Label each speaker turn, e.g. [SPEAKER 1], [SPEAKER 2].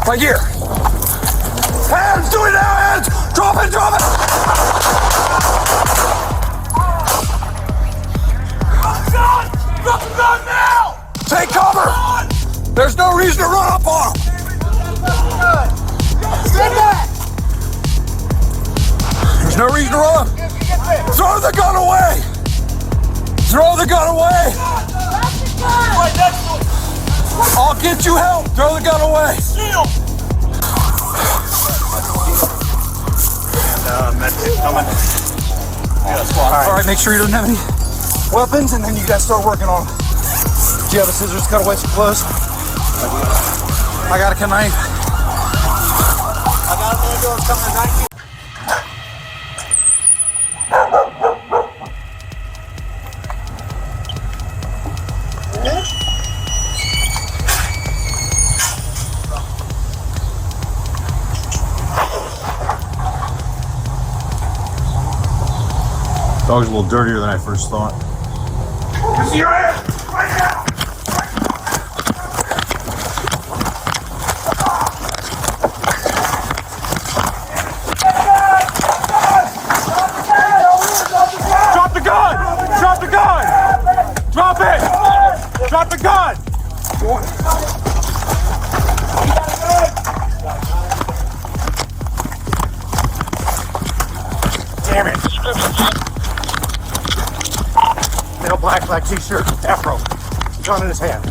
[SPEAKER 1] Right here. Hands, do it now, hands! Drop it, drop it! Drop the gun now! Take cover! There's no reason to run up on him! There's no reason to run! Throw the gun away! Throw the gun away! I'll get you help! Throw the gun away! Alright, make sure he doesn't have any weapons, and then you guys start working on him. Do you have a scissors to cut away some clothes? I got a knife. I got an ambulance coming at 19.
[SPEAKER 2] Dog's a little dirtier than I first thought.
[SPEAKER 1] This is your hand! Right now! Drop the gun! Drop the gun! Drop it! Drop the gun! Damn it! Black t-shirt, afro, gun in his hand.